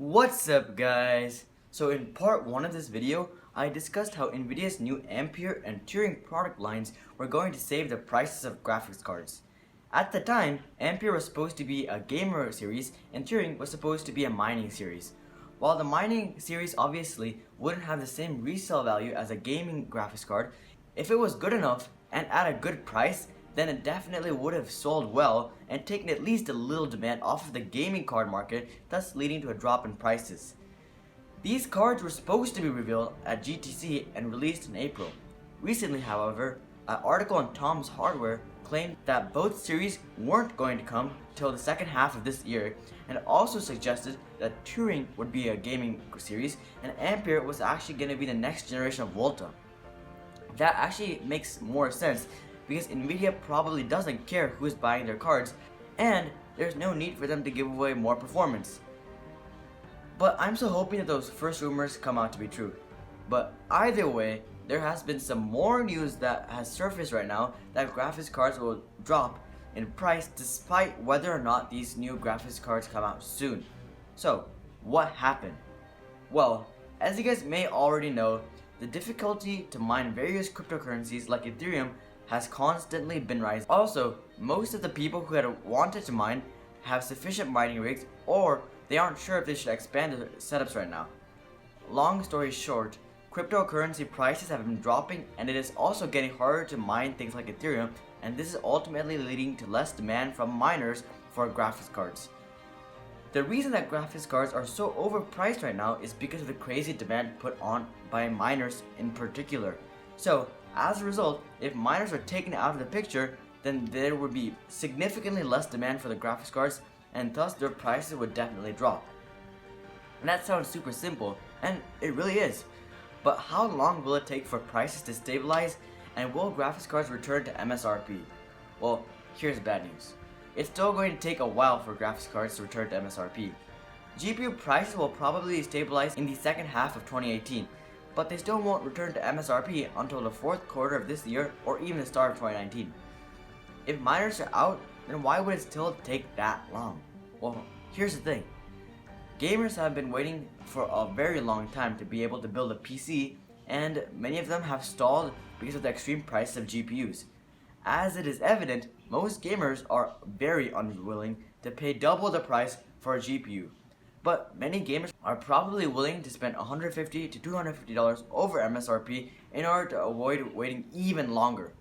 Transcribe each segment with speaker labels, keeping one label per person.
Speaker 1: What's up, guys? So in part 1 of this video, I discussed how Nvidia's new Ampere and Turing product lines were going to save the prices of graphics cards. At the time, Ampere was supposed to be a gamer series and Turing was supposed to be a mining series. While the mining series obviously wouldn't have the same resale value as a gaming graphics card, if it was good enough and at a good price, then it definitely would have sold well and taken at least a little demand off of the gaming card market, thus leading to a drop in prices. These cards were supposed to be revealed at GTC and released in April. Recently, however, an article on Tom's Hardware claimed that both series weren't going to come till the second half of this year, and also suggested that Turing would be a gaming series and Ampere was actually going to be the next generation of Volta. That actually makes more sense, because Nvidia probably doesn't care who is buying their cards, and there's no need for them to give away more performance. But I'm still hoping that those first rumors come out to be true. But either way, there has been some more news that has surfaced right now that graphics cards will drop in price despite whether or not these new graphics cards come out soon. So, what happened? Well, as you guys may already know, the difficulty to mine various cryptocurrencies like Ethereum has constantly been rising. Also, most of the people who had wanted to mine have sufficient mining rigs, or they aren't sure if they should expand their setups right now. Long story short, cryptocurrency prices have been dropping, and it is also getting harder to mine things like Ethereum, and this is ultimately leading to less demand from miners for graphics cards. The reason that graphics cards are so overpriced right now is because of the crazy demand put on by miners in particular. So, as a result, if miners are taken out of the picture, then there would be significantly less demand for the graphics cards, and thus their prices would definitely drop. And that sounds super simple, and it really is. But how long will it take for prices to stabilize, and will graphics cards return to MSRP? Well, here's bad news. It's still going to take a while for graphics cards to return to MSRP. GPU prices will probably stabilize in the second half of 2018, but they still won't return to MSRP until the fourth quarter of this year or even the start of 2019. If miners are out, then why would it still take that long? Well, here's the thing. Gamers have been waiting for a very long time to be able to build a PC, and many of them have stalled because of the extreme price of GPUs. As it is evident, most gamers are very unwilling to pay double the price for a GPU. But many gamers are probably willing to spend $150 to $250 over MSRP in order to avoid waiting even longer.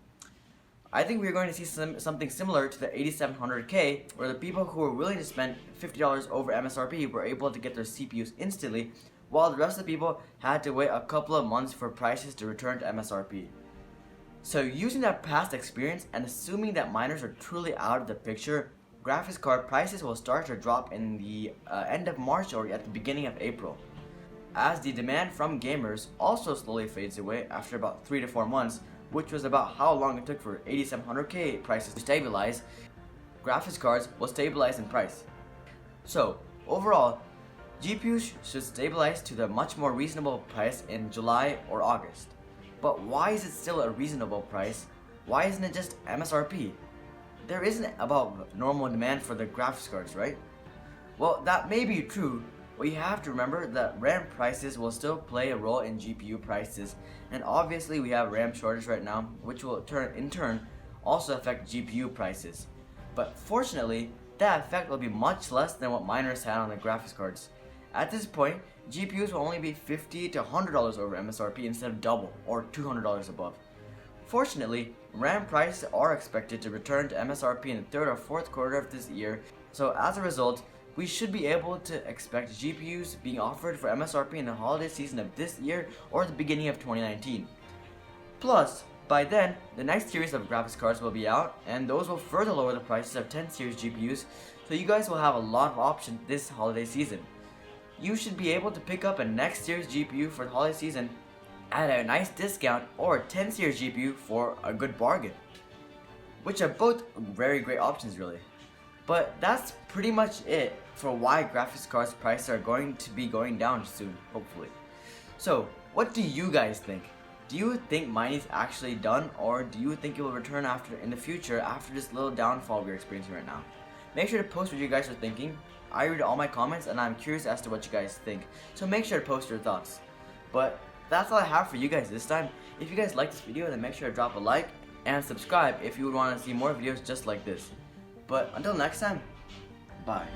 Speaker 1: I think we're going to see something similar to the 8700K, where the people who were willing to spend $50 over MSRP were able to get their CPUs instantly, while the rest of the people had to wait a couple of months for prices to return to MSRP. So using that past experience and assuming that miners are truly out of the picture, graphics card prices will start to drop in the end of March or at the beginning of April. As the demand from gamers also slowly fades away after about 3 to 4 months, which was about how long it took for 8700K prices to stabilize, graphics cards will stabilize in price. So, overall, GPUs should stabilize to the much more reasonable price in July or August. But why is it still a reasonable price? Why isn't it just MSRP? There isn't about normal demand for the graphics cards, right? Well, that may be true, but you have to remember that RAM prices will still play a role in GPU prices, and obviously we have RAM shortage right now, which will in turn also affect GPU prices. But fortunately, that effect will be much less than what miners had on the graphics cards. At this point, GPUs will only be $50 to $100 over MSRP instead of double, or $200 above. Fortunately, RAM prices are expected to return to MSRP in the third or fourth quarter of this year, so as a result, we should be able to expect GPUs being offered for MSRP in the holiday season of this year or the beginning of 2019. Plus, by then, the next series of graphics cards will be out, and those will further lower the prices of 10 series GPUs, so you guys will have a lot of options this holiday season. You should be able to pick up a next series GPU for the holiday season at a nice discount, or a 10 series GPU for a good bargain, which are both very great options really. But that's pretty much it for why graphics cards prices are going to be going down soon, hopefully. So, what do you guys think? Do you think mining is actually done, or do you think it will return in the future after this little downfall we're experiencing right now? Make sure to post what you guys are thinking. I read all my comments and I'm curious as to what you guys think. So make sure to post your thoughts. But that's all I have for you guys this time. If you guys like this video, then make sure to drop a like and subscribe if you would want to see more videos just like this. But until next time, bye.